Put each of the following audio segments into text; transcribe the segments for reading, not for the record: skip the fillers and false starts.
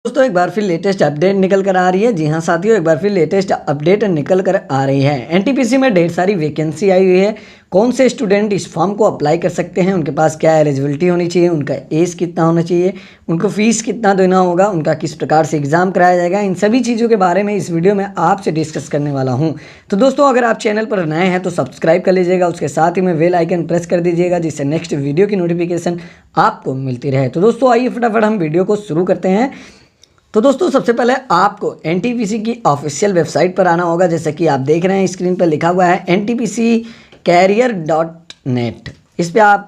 दोस्तों एक बार फिर लेटेस्ट अपडेट निकल कर आ रही है। जी हाँ साथियों, एक बार फिर लेटेस्ट अपडेट निकल कर आ रही है। एनटीपीसी में ढेर सारी वैकेंसी आई हुई है। कौन से स्टूडेंट इस फॉर्म को अप्लाई कर सकते हैं, उनके पास क्या एलिजिबिलिटी होनी चाहिए, उनका एज कितना होना चाहिए, उनको फीस कितना देना होगा, उनका किस प्रकार से एग्जाम कराया जाएगा, इन सभी चीज़ों के बारे में इस वीडियो में आपसे डिस्कस करने वाला हूँ। तो दोस्तों अगर आप चैनल पर नए हैं तो सब्सक्राइब कर लीजिएगा, उसके साथ ही में बेल आइकन प्रेस कर दीजिएगा जिससे नेक्स्ट वीडियो की नोटिफिकेशन आपको मिलती रहे। तो दोस्तों आइए फटाफट हम वीडियो को शुरू करते हैं। तो दोस्तों सबसे पहले आपको एनटीपीसी की ऑफिशियल वेबसाइट पर आना होगा। जैसे कि आप देख रहे हैं स्क्रीन पर लिखा हुआ है ntpccareer.net। इस पर आप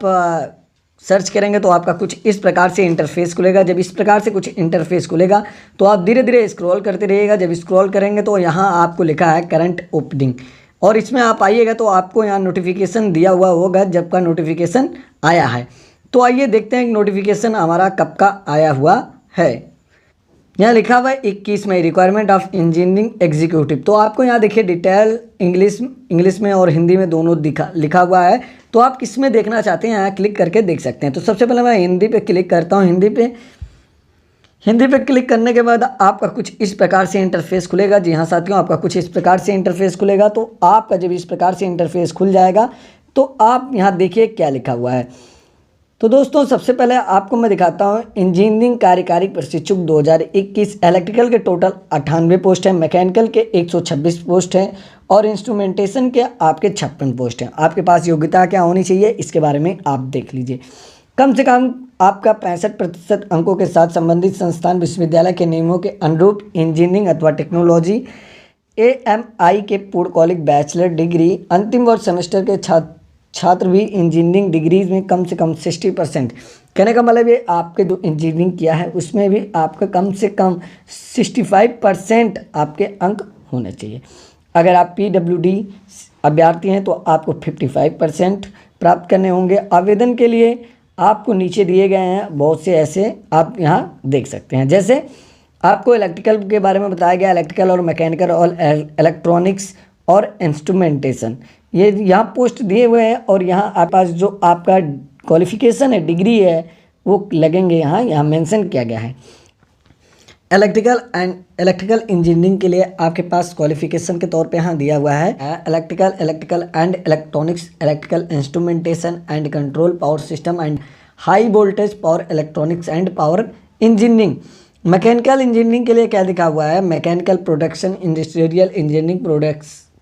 सर्च करेंगे तो आपका कुछ इस प्रकार से इंटरफेस खुलेगा। जब इस प्रकार से कुछ इंटरफेस खुलेगा तो आप धीरे धीरे स्क्रॉल करते रहिएगा। जब स्क्रॉल करेंगे तो यहाँ आपको लिखा है करंट ओपनिंग, और इसमें आप आइएगा तो आपको यहाँ नोटिफिकेशन दिया हुआ होगा जब का नोटिफिकेशन आया है। तो आइए देखते हैं नोटिफिकेशन हमारा कब का आया हुआ है। यहाँ लिखा हुआ है 21 मई, रिक्वायरमेंट ऑफ इंजीनियरिंग एग्जीक्यूटिव। तो आपको यहाँ देखिए डिटेल इंग्लिश में और हिंदी में दोनों लिखा हुआ है। तो आप किस में देखना चाहते हैं यहाँ क्लिक करके देख सकते हैं। तो सबसे पहले मैं हिंदी पे क्लिक करता हूँ। हिंदी पे क्लिक करने के बाद आपका कुछ इस प्रकार से इंटरफेस खुलेगा। जी हाँ साथियों, आपका कुछ इस प्रकार से इंटरफेस खुलेगा। तो आपका जब इस प्रकार से इंटरफेस खुल जाएगा तो आप यहाँ देखिए क्या लिखा हुआ है। तो दोस्तों सबसे पहले आपको मैं दिखाता हूँ इंजीनियरिंग कार्यकारी प्रशिक्षक 2021। इलेक्ट्रिकल के टोटल 98 पोस्ट हैं, मैकेनिकल के 126 पोस्ट हैं और इंस्ट्रूमेंटेशन के आपके 56 पोस्ट हैं। आपके पास योग्यता क्या होनी चाहिए इसके बारे में आप देख लीजिए। कम से कम आपका 65% अंकों के साथ संबंधित संस्थान विश्वविद्यालय के नियमों के अनुरूप इंजीनियरिंग अथवा टेक्नोलॉजी AMI के पूर्ण कॉलेज बैचलर डिग्री, अंतिम वर्ष सेमेस्टर के छात्र भी इंजीनियरिंग डिग्रीज में कम से कम 60%। कहने का मतलब ये आपके जो इंजीनियरिंग किया है उसमें भी आपका कम से कम 65% आपके अंक होने चाहिए। अगर आप PWD अभ्यर्थी हैं तो आपको 55% प्राप्त करने होंगे। आवेदन के लिए आपको नीचे दिए गए हैं बहुत से ऐसे, आप यहाँ देख सकते हैं। जैसे आपको इलेक्ट्रिकल के बारे में बताया गया, इलेक्ट्रिकल और मैकेनिकल और इलेक्ट्रॉनिक्स और इंस्ट्रूमेंटेशन, ये यहाँ पोस्ट दिए हुए हैं। और यहाँ आप पास जो आपका क्वालिफिकेशन है, डिग्री है, वो लगेंगे। यहाँ मेंशन किया गया है। इलेक्ट्रिकल इंजीनियरिंग के लिए आपके पास क्वालिफिकेशन के तौर पे यहाँ दिया हुआ है electrical and electronics, electrical instrumentation and control, power system and high voltage power electronics and power engineering. Mechanical engineering के लिए क्या लिखा हुआ है, mechanical production, industrial engineering,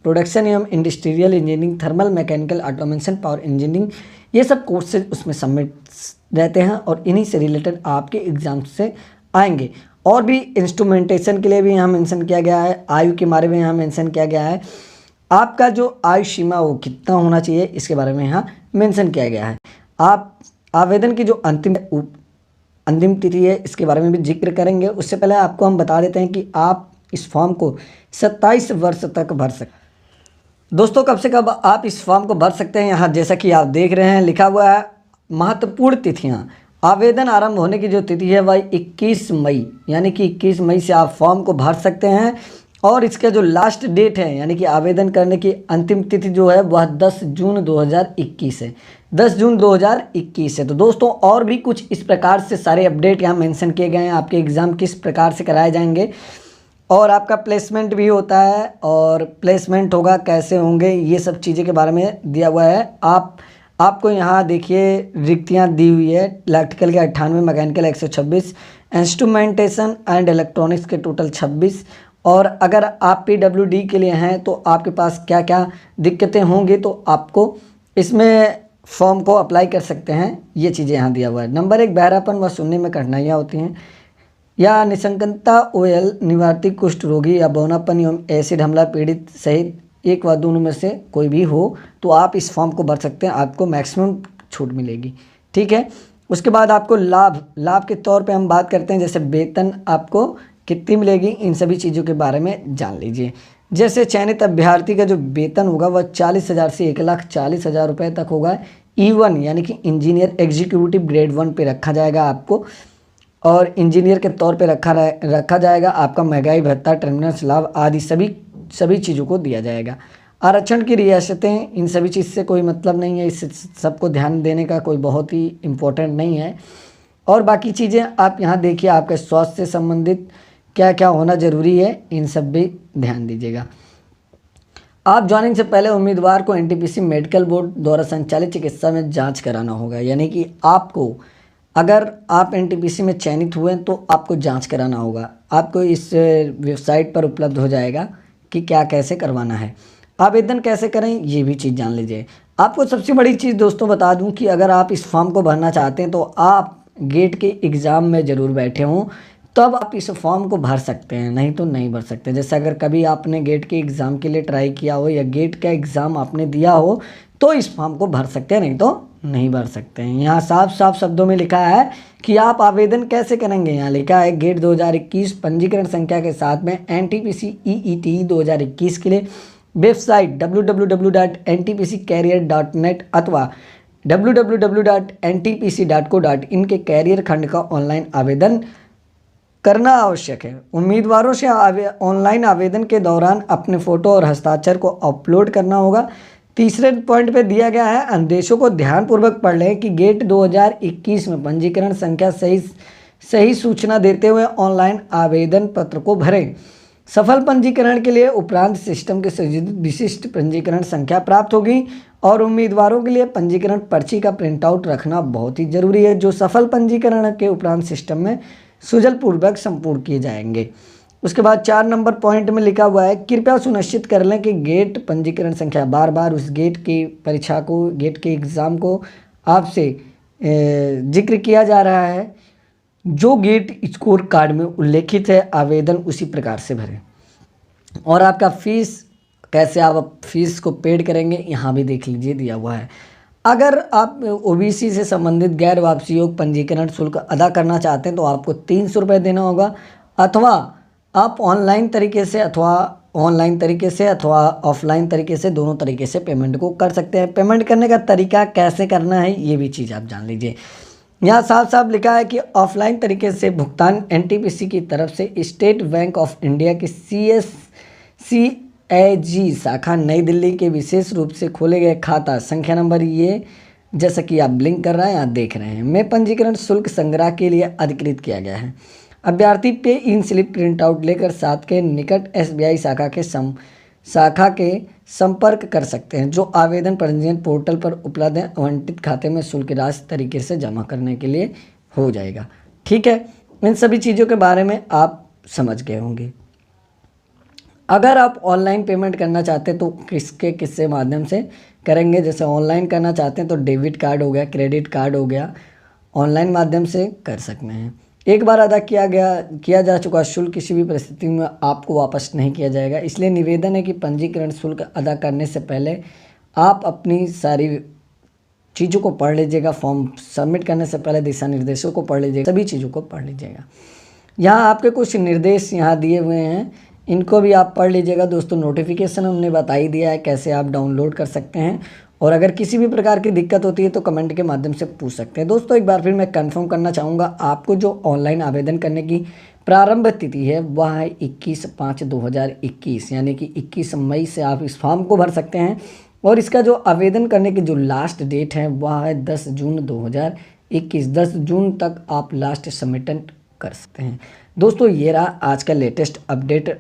production एवं industrial engineering, thermal mechanical automation, power engineering, ये सब courses उसमें सबमिट रहते हैं और इन्हीं से रिलेटेड आपके एग्जाम से आएंगे। और भी इंस्ट्रूमेंटेशन के लिए भी यहाँ मेंशन किया गया है। आयु के बारे में यहाँ मेंशन किया गया है। आपका जो आयु सीमा वो कितना होना चाहिए इसके बारे में यहाँ मेंशन किया गया है। आप आवेदन की जो अंतिम तिथि है इसके बारे में भी जिक्र करेंगे। उससे पहले आपको हम बता देते हैं कि आप इस फॉर्म को 27 वर्ष तक भर सकते हैं। दोस्तों कब से कब आप इस फॉर्म को भर सकते हैं, यहाँ जैसा कि आप देख रहे हैं लिखा हुआ है महत्वपूर्ण तिथियाँ। आवेदन आरंभ होने की जो तिथि है वह 21 मई, यानी कि 21 मई से आप फॉर्म को भर सकते हैं। और इसका जो लास्ट डेट है यानी कि आवेदन करने की अंतिम तिथि जो है वह 10 जून 2021 है। 10 जून 2021 है। तो दोस्तों और भी कुछ इस प्रकार से सारे अपडेट यहाँ मेंशन किए गए हैं। आपके एग्ज़ाम किस प्रकार से कराए जाएंगे और आपका प्लेसमेंट भी होता है, और प्लेसमेंट होगा कैसे होंगे, ये सब चीज़ें के बारे में दिया हुआ है। आपको यहाँ देखिए रिक्तियाँ दी हुई है। इलेक्ट्रिकल के 98, मैकेनिकल 126, इंस्ट्रूमेंटेशन एंड इलेक्ट्रॉनिक्स के टोटल 26। और अगर आप PWD के लिए हैं तो आपके पास क्या क्या दिक्कतें होंगी तो आपको इसमें फॉर्म को अप्लाई कर सकते हैं। ये चीज़ें यहाँ दिया हुआ है। नंबर 1, बहरापन व सुनने में कठिनाइयाँ होती हैं या निसंकता, OL, निवार्तिक कुष्ठ रोगी या बौनापन एवं एसिड हमला पीड़ित सहित एक व दोनों में से कोई भी हो तो आप इस फॉर्म को भर सकते हैं। आपको मैक्सिमम छूट मिलेगी, ठीक है। उसके बाद आपको लाभ के तौर पे हम बात करते हैं। जैसे वेतन आपको कितनी मिलेगी, इन सभी चीज़ों के बारे में जान लीजिए। जैसे चयनित अभ्यर्थी का जो वेतन होगा वह 40,000 से 1,40,000 रुपये तक होगा। E1 यानी कि इंजीनियर एग्जीक्यूटिव ग्रेड 1 पे रखा जाएगा आपको, और इंजीनियर के तौर पे रखा जाएगा। आपका महंगाई भत्ता, टर्मिनस लाभ आदि सभी चीज़ों को दिया जाएगा। आरक्षण की रियासतें, इन सभी चीज़ से कोई मतलब नहीं है, इस सबको ध्यान देने का कोई बहुत ही इम्पोर्टेंट नहीं है। और बाकी चीज़ें आप यहाँ देखिए, आपके स्वास्थ्य से संबंधित क्या क्या होना ज़रूरी है, इन सब भी ध्यान दीजिएगा। आप ज्वाइनिंग से पहले उम्मीदवार को एनटीपीसी मेडिकल बोर्ड द्वारा संचालित चिकित्सा में जांच कराना होगा, यानी कि आपको अगर आप एनटीपीसी में चयनित हुए तो आपको जांच कराना होगा। आपको इस वेबसाइट पर उपलब्ध हो जाएगा कि क्या कैसे करवाना है। आवेदन कैसे करें ये भी चीज़ जान लीजिए। आपको सबसे बड़ी चीज़ दोस्तों बता दूं कि अगर आप इस फॉर्म को भरना चाहते हैं तो आप गेट के एग्ज़ाम में ज़रूर बैठे हों, तब आप इस फॉर्म को भर सकते हैं, नहीं तो नहीं भर सकते। जैसे अगर कभी आपने गेट के एग्ज़ाम के लिए ट्राई किया हो या गेट का एग्ज़ाम आपने दिया हो तो इस फॉर्म को भर सकते हैं, नहीं तो नहीं भर सकते हैं। यहाँ साफ साफ शब्दों में लिखा है कि आप आवेदन कैसे करेंगे। यहाँ लिखा है गेट 2021 पंजीकरण संख्या के साथ में एनटीपीसी ईईटी 2021 के लिए वेबसाइट www.ntpccareer.net अथवा www.ntpc.co.in के कैरियर खंड का ऑनलाइन आवेदन करना आवश्यक है। उम्मीदवारों से ऑनलाइन आवेदन के दौरान अपने फ़ोटो और हस्ताक्षर को अपलोड करना होगा। तीसरे पॉइंट पे दिया गया है, आदेशों को ध्यानपूर्वक पढ़ लें कि गेट 2021 में पंजीकरण संख्या सही सूचना देते हुए ऑनलाइन आवेदन पत्र को भरें। सफल पंजीकरण के लिए उपरांत सिस्टम के विशिष्ट पंजीकरण संख्या प्राप्त होगी और उम्मीदवारों के लिए पंजीकरण पर्ची का प्रिंटआउट रखना बहुत ही जरूरी है, जो सफल पंजीकरण के उपरांत सिस्टम में सुजलपूर्वक संपूर्ण किए जाएंगे। उसके बाद 4 नंबर पॉइंट में लिखा हुआ है, कृपया सुनिश्चित कर लें कि गेट पंजीकरण संख्या बार बार उस गेट की परीक्षा को, गेट के एग्ज़ाम को आपसे जिक्र किया जा रहा है जो गेट स्कोर कार्ड में उल्लेखित है। आवेदन उसी प्रकार से भरें। और आपका फीस कैसे आप फीस को पेड करेंगे यहाँ भी देख लीजिए, दिया हुआ है। अगर आप ओबीसी से संबंधित गैर वापसी योग्य पंजीकरण शुल्क अदा करना चाहते हैं तो आपको 300 रुपये देना होगा, अथवा आप ऑनलाइन तरीके से अथवा ऑफलाइन तरीके से, दोनों तरीके से पेमेंट को कर सकते हैं। पेमेंट करने का तरीका कैसे करना है ये भी चीज़ आप जान लीजिए। यहाँ साफ साफ लिखा है कि ऑफलाइन तरीके से भुगतान एनटीपीसी की तरफ से स्टेट बैंक ऑफ इंडिया की CSCAG शाखा नई दिल्ली के विशेष रूप से खोले गए खाता संख्या नंबर ये जैसा कि आप ब्लिंक कर रहे हैं, यहाँ देख रहे हैं, में पंजीकरण शुल्क संग्रह के लिए अधिकृत किया गया है। अभ्यर्थी पे इन स्लिप प्रिंट आउट लेकर साथ के निकट SBI शाखा के संपर्क कर सकते हैं, जो आवेदन पंजीयन पोर्टल पर उपलब्ध है। आवंटित खाते में शुल्क राशि तरीके से जमा करने के लिए हो जाएगा। ठीक है, इन सभी चीज़ों के बारे में आप समझ गए होंगे। अगर आप ऑनलाइन पेमेंट करना चाहते हैं तो किसके माध्यम से करेंगे। जैसे ऑनलाइन करना चाहते हैं तो डेबिट कार्ड हो गया, क्रेडिट कार्ड हो गया, ऑनलाइन माध्यम से कर सकते हैं। एक बार अदा किया जा चुका शुल्क किसी भी परिस्थिति में आपको वापस नहीं किया जाएगा। इसलिए निवेदन है कि पंजीकरण शुल्क अदा करने से पहले आप अपनी सारी चीज़ों को पढ़ लीजिएगा। फॉर्म सबमिट करने से पहले दिशा निर्देशों को पढ़ लीजिएगा, सभी चीज़ों को पढ़ लीजिएगा। यहाँ आपके कुछ निर्देश यहाँ दिए हुए हैं, इनको भी आप पढ़ लीजिएगा दोस्तों। नोटिफिकेशन हमने बता ही दिया है कैसे आप डाउनलोड कर सकते हैं, और अगर किसी भी प्रकार की दिक्कत होती है तो कमेंट के माध्यम से पूछ सकते हैं। दोस्तों एक बार फिर मैं कंफर्म करना चाहूँगा, आपको जो ऑनलाइन आवेदन करने की प्रारंभ तिथि है वह है 21/5/2021, यानी कि 21 मई से आप इस फॉर्म को भर सकते हैं। और इसका जो आवेदन करने की जो लास्ट डेट है वह है 10 जून 2021। 10 जून तक आप लास्ट सबमिटेंट कर सकते हैं। दोस्तों ये रहा आज का लेटेस्ट अपडेट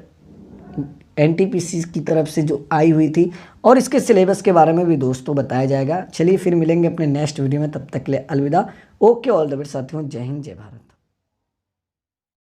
एनटीपीसी की तरफ से जो आई हुई थी, और इसके सिलेबस के बारे में भी दोस्तों बताया जाएगा। चलिए फिर मिलेंगे अपने नेक्स्ट वीडियो में, तब तक के लिए अलविदा। ओके, ऑल द बेस्ट साथियों, जय हिंद जय भारत।